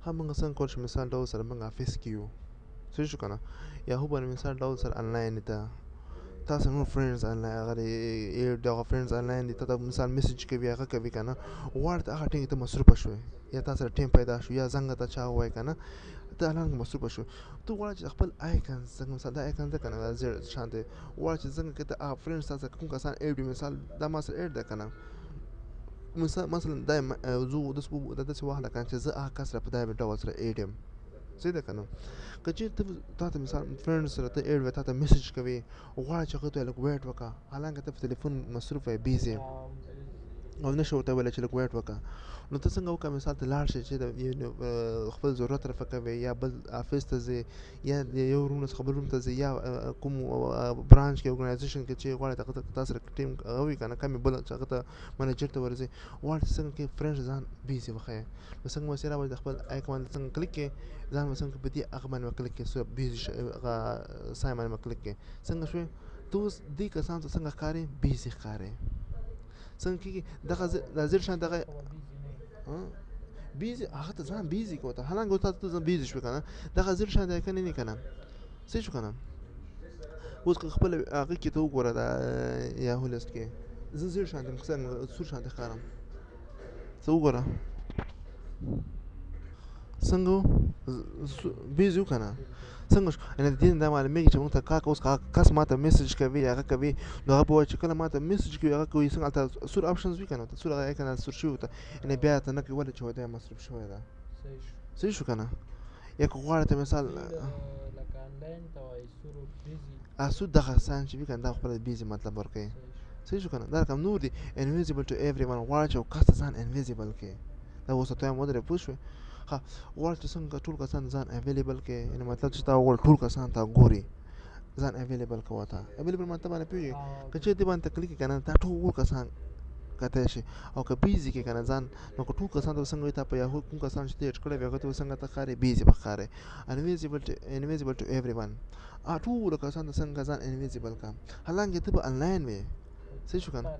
ها موږ څنګه کول شو مثال ډول سره موږ افیس کې یو صحیح شو که نه یا هو باندې مثال ډول سره انلاین ته تاسو نور فرینډز انلاین هغه دغه فرینډز انلاین دي ته مثال میسج کوي هغه کوي که نه غواړې ته هغه ټیم ته مصروفه شوې یا تا سره ټیم پیدا شو یا زنګ ته چا ووایي که نه ته الان مصروفه شو ته غواړې چې خپل آیکن څنګه مثال دا آیکن ده که نه دا زیړ شان دی غواړې چې څنګه که ته هغه فرینډز تا سره کوم کسان ایډ وي مثال دا ما سره ایډ ده که نه مثلا دا زه داسې وخت ده که نه چې زه هغه کس سره په دا ډول سره ایډ یم صحیح ده که نه که چېرې تا ته مثال فرینډ سره ته ایډ وې تا ته میسج کوي غواړې چې هغه ته لږ ویټ وکړه حالانکه ته په تلیفون مصروف یې بیزي او نه شي ورته ویلی چې لږ ویټ وکړه نو ته څنګه وکړه مثال ته لاړ شې چې خپل ضرورت رفع کوې یا بل آفس ته ځې یا یو روم نه څخه بل روم ته ځې یا کوم برانچ کې ارګنایزیشن کې چې غواړې هغه ته تا سره ټیم هغه وي که نه کم یې بل چې هغه ته منیجر ته ورځې غواړې چې څنګه کې فرینډ ځان بیزي وښیې نو څنګه به راوړې د خپل آیکن باندې څنګه کلیک کړې ځان به څنګه په دې هغه باندې به کلیک کړې بیزي هغه ساین باندې به کلیک کړې څنګه شوې ته اوس دې کسانو ته څنګه ښکارې بیزي ښکارې څنګه کېږي دغه دا زیړ شان دغه بیزي هغه ته ځان بیزي کړه ته حالانکه تا ته ځان بیزي شوې که نه دغه زیړ شان دی که نه که نه صحیح شو که نه اوس که خپله هغه کې ته وګوره دا یاهو لیست کې زه زیړ شان دی سور شان دی ښکارم څه وګوره څنګه بیزي و که نه څنګه شو یعنې د دې نه دا معلومېږي چې موږ ته اوس کس ما ته میسج کوي هغه کوي نو هغه به وایي چې کله ما ته میسج کوي هغه کوي څنګه هلته سور آپشنز وي که نه سور هغه ایکن سور شوي ورته یعنې بیا ته نه کوي ولې چې دا مصروف شوی ده صحیح شو که نه یا که غواړې ته مثال سود دغه ساین چې وي که نه دا خپله بیزي مطلب ورکوي صحیح شو که نه دا رقم نور دي انویزیبل ټو ایوری ون غواړې چې یو کس ته ځان انویزیبل کړې دا اوس ته یم ودرې پوه شوې ښه غواړې چې څنګه ټول کسان ځان اویلیبل کړې یعنې مطلب چې تا وغواړې ټول کسان تا ګوري ځان اویلیبل کوه ته اویلیبل مطلب باندې پوهېږې که چېرې دې باندې ته کلیک کړې که نه تا ټول کسان کتلی شي او که بیزي کړې که نه ځان نو که ټول کسان ته به څنګه وي تا په یاهو کوم کسان چې ته ایډ کړی وي هغه ته به څنګه ته ښکارې بیزي به ښکارې انویزیبل ټو ایوری ون ټولو کسانو ته څنګه ځان انویزیبل کړه حالانکه ته به انلاین وې صحیح شو که نه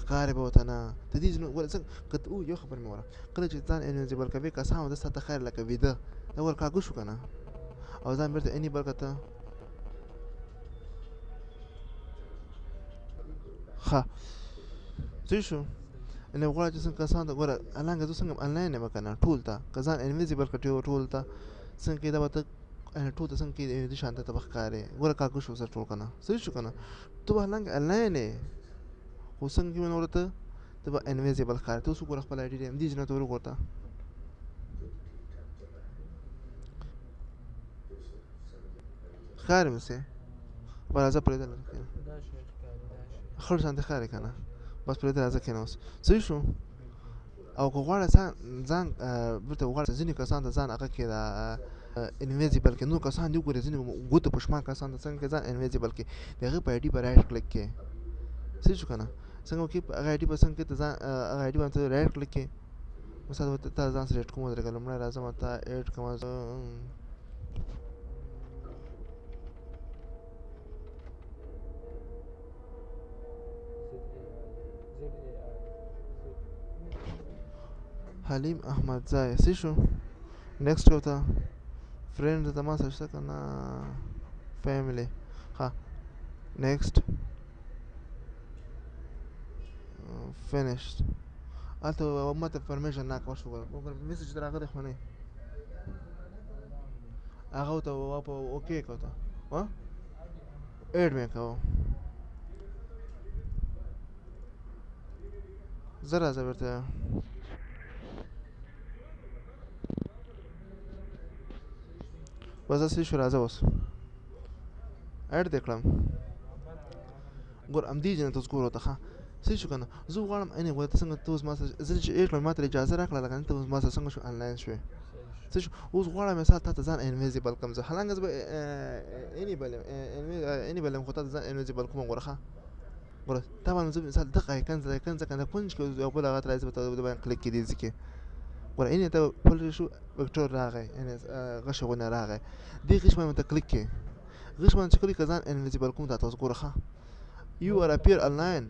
ښکارې به ورته نه د دې ځینو څنګه که یو خبر مې وره کله چې ځان انویزیبل کوې کسان به ستا ته ښکاري لکه ویده دا ورکاږه شو که نه او ځان بېرته انیبل کړه ته ښه صحیح شو یعنې غواړه چې څنګه کسانو ته ګوره حالانکه زه څنګه انلاین یم که نه ټول ته که ځان انویزیبل کړې ټول ته څنګه کېده به ته ټول ته څنګه کېدې دې شان ته به ښکارې ګوره کاږه شو سر ټول که نه صحیح شو که نه ته به حالانکه انلاین یې خو څنګه کې ونه ورته ته به انویزیبل ښکارې ته اوس وګوره خپل آی ډي دی همدې ځینو ته ور وګوره ښکارې مې به راځه پرېږده لږ کښېنه خړ شان دې ښکارې که نه بس پرېږده راځه کښېنه اوس صحیح شو او که غواړې ځان بېرته وغواړې ځینې کسانو ته ځان هغه کړې دا انویزیبل کړې نور کسان دې وګورې ځینې ګوتو په شمار کسانو ته څنګه ځان انویزیبل کړې د هغې په آی ډي به رایټ کلیک کړې صحیح شو که نه څنګه وکړې هغه آی ډي به څنګه کړې ته ځان هغه آی ډي باندې ته رایټ کلیک کړې مثال تا ځان سره ایډ کوم ودرېږه لومړی راځم تا ایډ کومه زه حلیم احمدزی صحیح شو نیکسټ کوه ته فرینډ ته ما سره شته که نه فیملی ښه نیکسټ فینیشډ هلته ما ته پرمیشن راکړه شو ګوره میسج ته راغلی خو نه هغه ورته په اوکې کړه ته ایډ مې کوه زه راځه بېرته بس صحیح شو راځه اوس ایډ دې کړم ګوره همدې ځای نه ته اوس ګوره ورته ښه صحیح شو که نه زه غواړم anyway ته څنګه ته اوس ما سره زه چې ایډ کړم ما ته اجازه راکړه لکه ته اوس ما سره څنګه شو انلاین شوې صحیح شو اوس غواړم مثال تا ته ځان انویزیبل کړم زه حالانکه زه به انیبل یم خو تا ته ځان انویزیبل کوم ګوره ښه ګوره تا باندې زه مثال دغه آیکن ځکه نه کونج کې یو بل هغه ته راځي به ته د باندې کلیک کړې دې ځای کې ګوره اینې ته پلی شو وکټور راغی یعنې غشې غونې راغی دې غش باندې ته کلیک کړې غش باندې چې کلیک کړه ځان انویزیبل کوم تا ته اوس ګوره ښه یو ار اپیر انلاین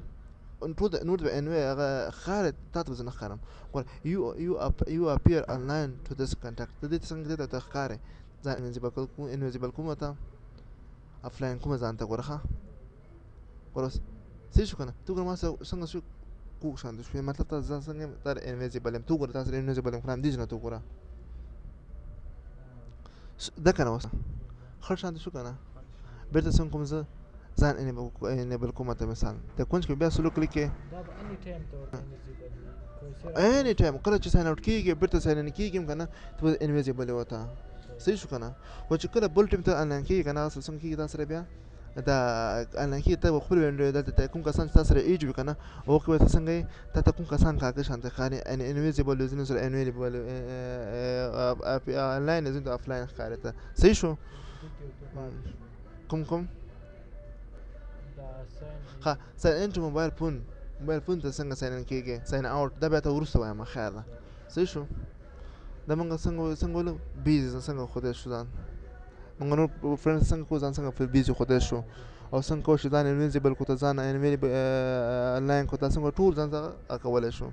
نور د انوي هغه ښکاره تا ته به زه نه ښکارم ګوره you appear online to this contact د دې څنګه دې ته ښکارې ځان انویزیبل کوم ته افلاین کومه ځان ته ګوره ښه ګوره اوس صحیح شو که نه ته ګوره ما سره څنګه شو کوږ شانته شوې مطلب ته زه څنګه یم تا انویزیبل یم ته وګوره تا سره انویزیبل یم خو همدې نه ته وګوره ده که نه اوس خړ شانته شو که نه بېرته څنګه کوم زه ځان انیبل کومه ته مثال د کونج کې بیا سلو کلیک کې اني ټایم کله چې ساين اوټ کېږي بېرته ساين ان کېږي که نه ته به انویزیبل یې ورته صحیح شو که نه خو چې کله بل ټیم ته انلاین کېږي که نه هغه څنګه کېږي تا سره بیا دا انلاین کېږي ته به خپل دلته کوم کسان چې تا سره ایج وي که نه هغو کې به ته څنګه یې تا ته کوم کسان کاږه شانته ښکاري انویزیبل وي ځینو سره انویزیبل انلاین ځینو ته افلاین ښکاري ته صحیح شو کوم ښه ساین ان ټو موبایل فون ته څنګه ساین ان کېږي ساین اوټ دا بیا ته وروسته وایم خیر ده صحیح شو دا موږ څنګه ولو بیزي څنګه ښودی شو ځان موږ نور فرینډ څنګه کړو ځان څنګه بیزي ښودی شو او څنګه کوو چې ځان انویزیبل کړو ته ځان انلاین کړو ته څنګه ټول ځان ته کولی شو